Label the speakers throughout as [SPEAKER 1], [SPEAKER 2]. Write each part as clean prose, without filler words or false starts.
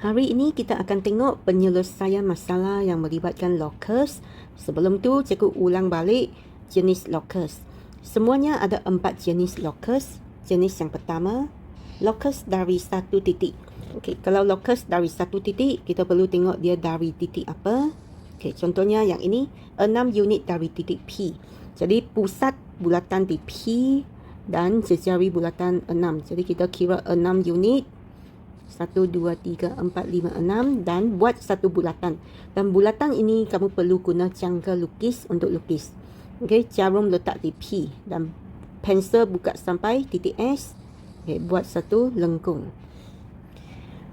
[SPEAKER 1] Hari ini kita akan tengok penyelesaian masalah yang melibatkan locus. Sebelum tu, cikgu ulang balik jenis locus. Semuanya ada 4 jenis locus. Jenis yang pertama, locus dari satu titik. Okey, kalau locus dari satu titik, kita perlu tengok dia dari titik apa. Okey, contohnya yang ini 6 unit dari titik P. Jadi pusat bulatan di P dan jejari bulatan 6. Jadi kita kira 6 unit. 1, 2, 3, 4, 5, 6 dan buat satu bulatan. Dan bulatan ini kamu perlu guna jangka lukis untuk lukis. Okey, jarum letak di P dan pensel buka sampai titik S. Okey, buat satu lengkung.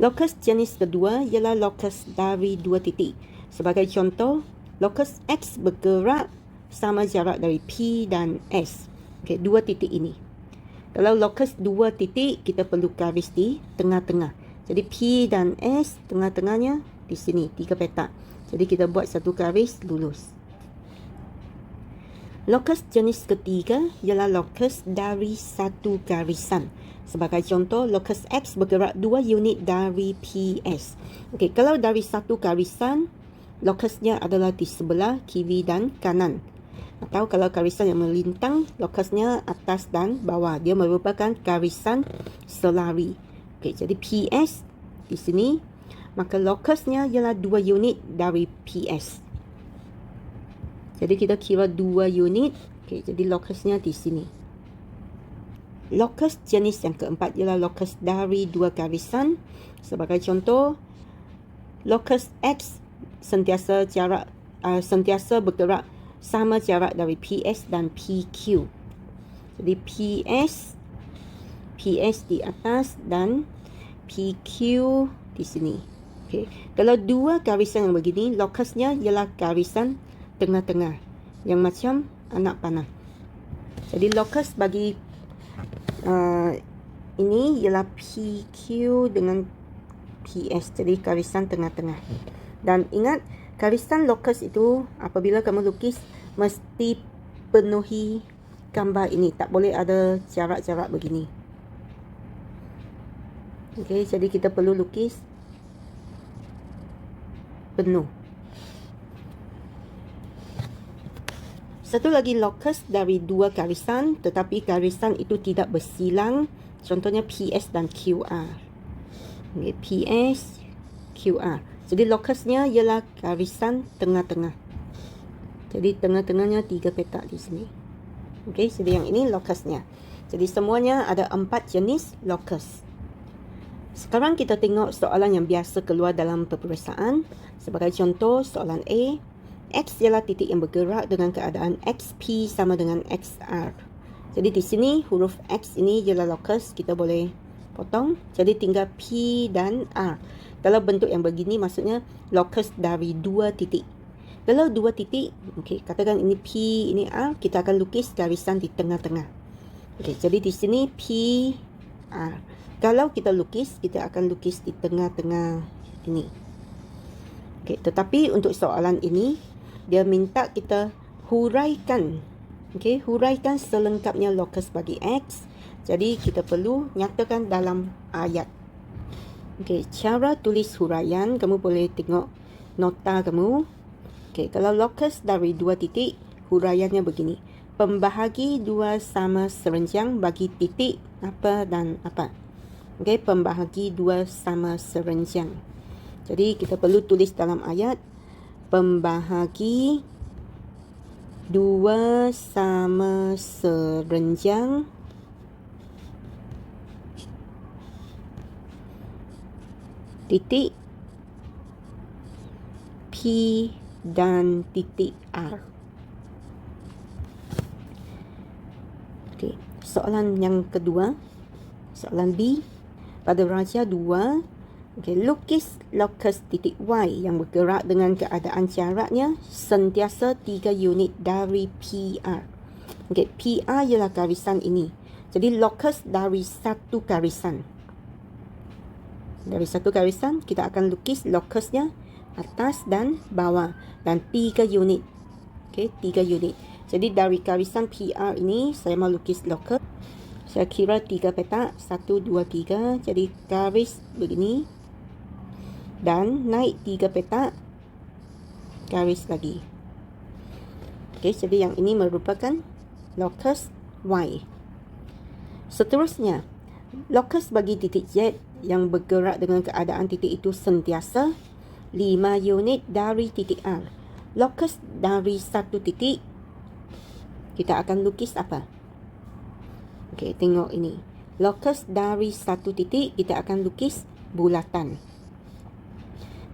[SPEAKER 1] Locus jenis kedua ialah locus dari dua titik. Sebagai contoh, locus X bergerak sama jarak dari P dan S. Okey, dua titik ini. Kalau locus dua titik, kita perlu garis di tengah-tengah. Jadi P dan S tengah-tengahnya di sini, 3 petak. Jadi kita buat satu garis lurus. Locus jenis ketiga ialah locus dari satu garisan. Sebagai contoh, locus X bergerak 2 unit dari PS. Okey, kalau dari satu garisan, locusnya adalah di sebelah kiri dan kanan. Atau kalau garisan yang melintang, locusnya atas dan bawah. Dia merupakan garisan selari. Okey, jadi PS di sini, maka locusnya ialah 2 unit dari PS. Jadi kita kira 2 unit. Okey, jadi locusnya di sini. Locus jenis yang keempat ialah locus dari dua garisan. Sebagai contoh, locus X sentiasa bergerak sama jarak dari PS dan PQ. Jadi PS di atas dan PQ di sini. Okey. Kalau dua garisan yang begini, locusnya ialah garisan tengah-tengah yang macam anak panah. Jadi locus bagi ini ialah PQ dengan PS. Jadi garisan tengah-tengah. Dan ingat, garisan locus itu apabila kamu lukis mesti penuhi gambar ini. Tak boleh ada jarak-jarak begini. Okey, jadi kita perlu lukis penuh. Satu lagi locus dari dua garisan, tetapi garisan itu tidak bersilang. Contohnya PS dan QR. Okey, PS, QR. Jadi locusnya ialah garisan tengah-tengah. Jadi tengah-tengahnya 3 petak di sini. Okey, jadi yang ini locusnya. Jadi semuanya ada 4 jenis locus. Sekarang kita tengok soalan yang biasa keluar dalam peperiksaan. Sebagai contoh, soalan A. X ialah titik yang bergerak dengan keadaan XP sama dengan XR. Jadi di sini huruf X ini ialah locus. Kita boleh potong. Jadi tinggal P dan R. Kalau bentuk yang begini maksudnya locus dari dua titik. Kalau dua titik, okey, katakan ini P, ini R, kita akan lukis garisan di tengah-tengah. Okey, jadi di sini P, R. Kalau kita lukis, kita akan lukis di tengah-tengah ini. Okey, tetapi untuk soalan ini, dia minta kita huraikan. Okey, huraikan selengkapnya locus bagi X. Jadi kita perlu nyatakan dalam ayat. Okey, cara tulis huraian, kamu boleh tengok nota kamu. Okey, kalau locus dari dua titik, huraiannya begini. Pembahagi dua sama serenjang bagi titik apa dan apa. Okey, pembahagi dua sama serenjang. Jadi kita perlu tulis dalam ayat pembahagi dua sama serenjang titik P dan titik R. Okey, soalan yang kedua, soalan B. Pada raja 2, okay, lukis locus titik Y yang bergerak dengan keadaan jaraknya sentiasa 3 unit dari PR. Okay, PR ialah garisan ini. Jadi locus dari satu garisan. Dari satu garisan, kita akan lukis locusnya atas dan bawah. Dan 3 unit. Okay, 3 unit. Jadi dari garisan PR ini, saya mau lukis locus. Saya kira 3 petak, 1, 2, 3. Jadi garis begini. dan naik 3 petak, garis lagi. Okey, jadi yang ini merupakan locus Y. Seterusnya, locus bagi titik Z yang bergerak dengan keadaan titik itu sentiasa 5 unit dari titik R. Locus dari satu titik, kita akan lukis apa? Okey, tengok ini. Locus dari satu titik, kita akan lukis bulatan.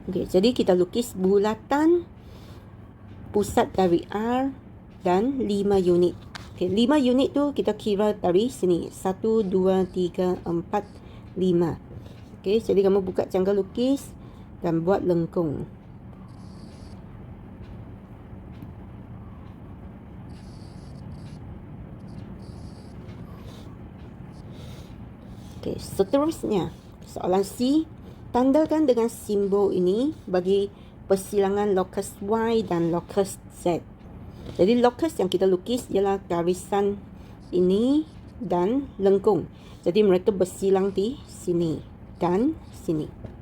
[SPEAKER 1] Okey, jadi kita lukis bulatan pusat dari R dan 5 unit. Okey, 5 unit tu kita kira dari sini. 1, 2, 3, 4, 5. Okey, jadi kamu buka cangkang lukis dan buat lengkung. Okey, seterusnya, soalan C, tandakan dengan simbol ini bagi persilangan locus Y dan locus Z. Jadi locus yang kita lukis ialah garisan ini dan lengkung. Jadi mereka bersilang di sini dan sini.